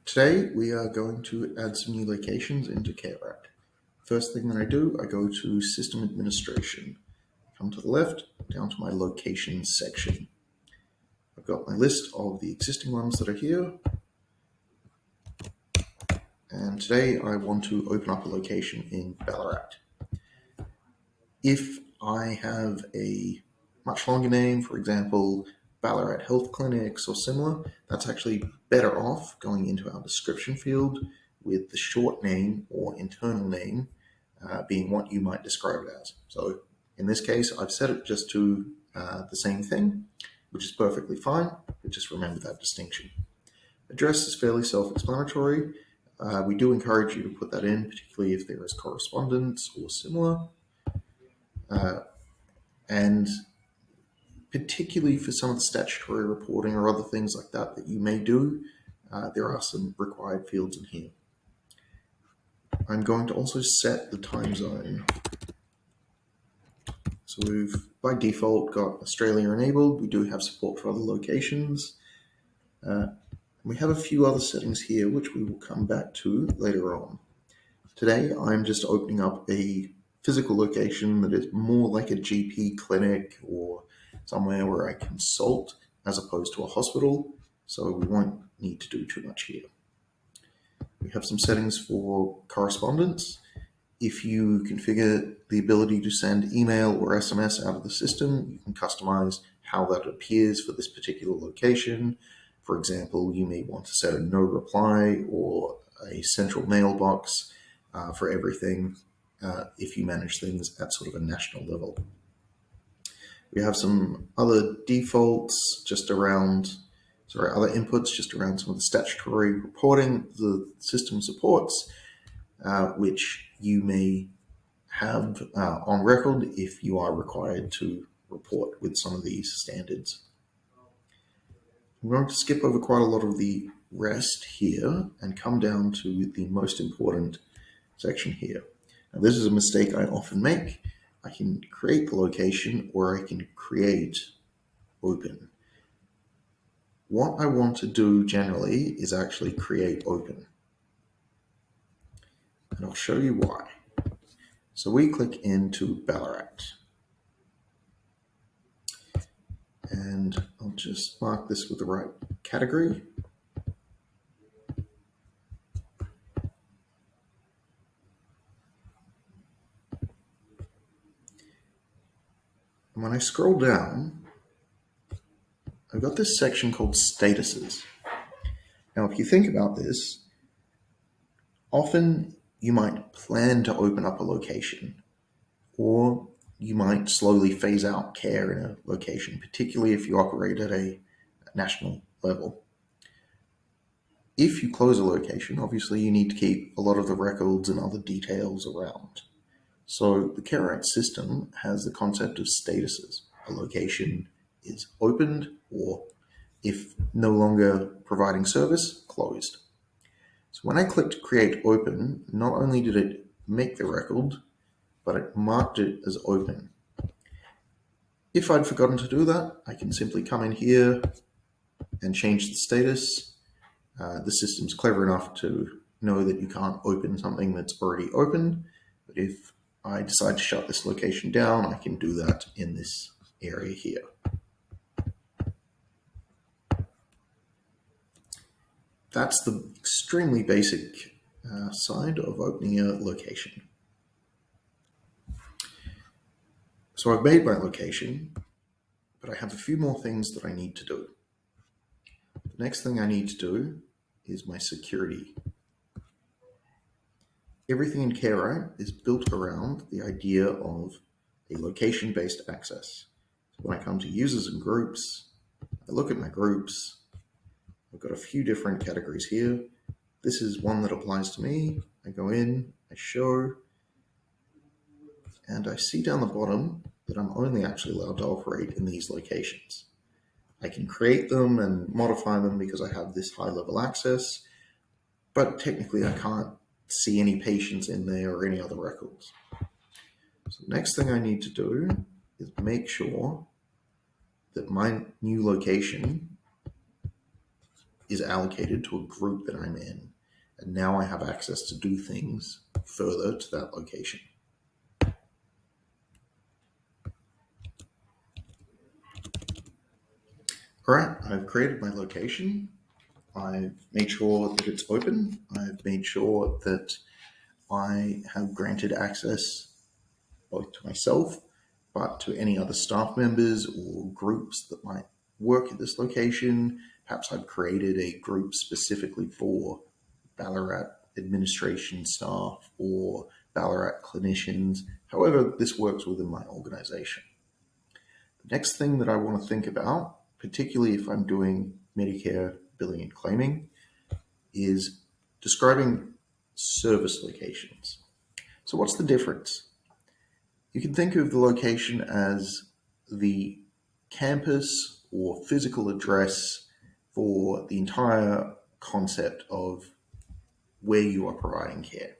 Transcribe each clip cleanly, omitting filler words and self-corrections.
Today we are going to add some new locations into CareAct. First thing that I do, I go to System Administration. Come to the left, down to my Locations section. I've got my list of the existing ones that are here. And today I want to open up a location in Ballarat. If I have a much longer name, for example, Ballarat Health Clinics or similar, that's actually better off going into our description field with the short name or internal name being what you might describe it as. So in this case, I've set it just to the same thing, which is perfectly fine, but just remember that distinction. Address is fairly self-explanatory. We do encourage you to put that in, particularly if there is correspondence or similar. And particularly for some of the statutory reporting or other things like that that you may do, there are some required fields in here. I'm going to also set the time zone. So we've, by default, got Australia enabled. We do have support for other locations. We have a few other settings here, which we will come back to later on. Today, I'm just opening up a physical location that is more like a GP clinic or somewhere where I consult as opposed to a hospital, so we won't need to do too much here. We have some settings for correspondence. If you configure the ability to send email or SMS out of the system, you can customize how that appears for this particular location. For example, you may want to set a no reply or a central mailbox for everything if you manage things at sort of a national level. We have some other defaults just around, other inputs just around some of the statutory reporting the system supports, which you may have on record if you are required to report with some of these standards. I'm going to skip over quite a lot of the rest here and come down to the most important section here. Now, this is a mistake I often make. I can create the location or I can create open. What I want to do generally is actually create open. And I'll show you why. So we click into Ballarat. And I'll just mark this with the right category. And when I scroll down, I've got this section called statuses. Now, if you think about this, often you might plan to open up a location, or you might slowly phase out care in a location, particularly if you operate at a national level. If you close a location, obviously you need to keep a lot of the records and other details around. So the CareAct system has the concept of statuses. A location is opened, or if no longer providing service, closed. So when I clicked create open, not only did it make the record, but it marked it as open. If I'd forgotten to do that, I can simply come in here and change the status. The system's clever enough to know that you can't open something that's already open, but if I decide to shut this location down, I can do that in this area here. That's the extremely basic side of opening a location. So I've made my location, but I have a few more things that I need to do. The next thing I need to do is my security. Everything in CareAct is built around the idea of a location-based access. So when I come to users and groups, I look at my groups. I've got a few different categories here. This is one that applies to me. I go in, I show, and I see down the bottom that I'm only actually allowed to operate in these locations. I can create them and modify them because I have this high-level access, but technically I can't see any patients in there or any other records. So the next thing I need to do is make sure that my new location is allocated to a group that I'm in. And now I have access to do things further to that location. All right, I've created my location. I've made sure that it's open. I've made sure that I have granted access both to myself, but to any other staff members or groups that might work at this location. Perhaps I've created a group specifically for Ballarat administration staff or Ballarat clinicians, however this works within my organization. The next thing that I want to think about, particularly if I'm doing Medicare billing and claiming, is describing service locations. So what's the difference? You can think of the location as the campus or physical address for the entire concept of where you are providing care.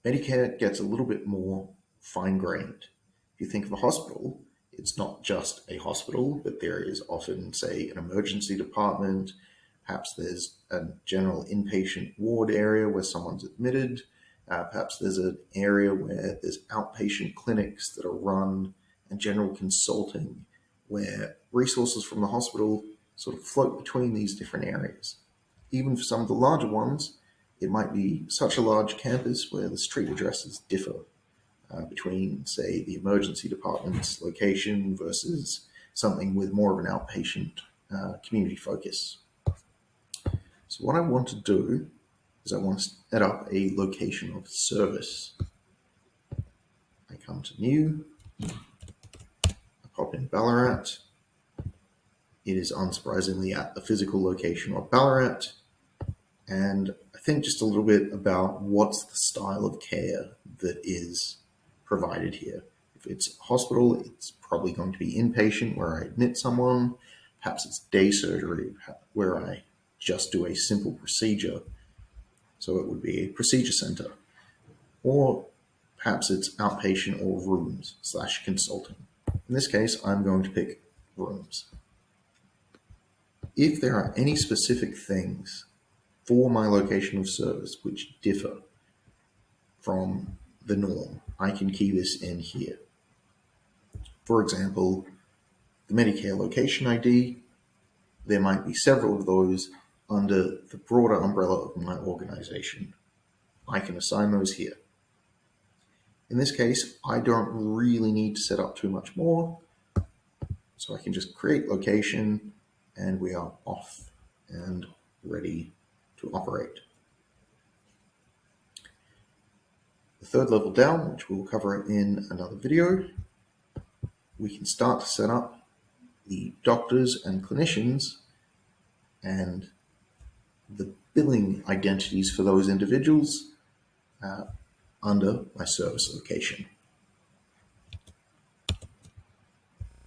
Medicare gets a little bit more fine-grained. If you think of a hospital, it's not just a hospital, but there is often, say, an emergency department. Perhaps there's a general inpatient ward area where someone's admitted. Perhaps there's an area where there's outpatient clinics that are run and general consulting where resources from the hospital sort of float between these different areas. Even for some of the larger ones, it might be such a large campus where the street addresses differ between, say, the emergency department's location versus something with more of an outpatient community focus. So what I want to do is I want to set up a location of service. I come to new, I pop in Ballarat. It is unsurprisingly at the physical location of Ballarat. And I think just a little bit about what's the style of care that is provided here. If it's a hospital, it's probably going to be inpatient where I admit someone. Perhaps it's day surgery where I just do a simple procedure. So it would be a procedure center. Or perhaps it's outpatient or rooms / consulting. In this case, I'm going to pick rooms. If there are any specific things for my location of service which differ from the norm, I can key this in here. For example, the Medicare location ID, there might be several of those under the broader umbrella of my organization. I can assign those here. In this case, I don't really need to set up too much more, so I can just create location and we are off and ready to operate. The third level down, which we'll cover in another video, we can start to set up the doctors and clinicians and the billing identities for those individuals under my service location.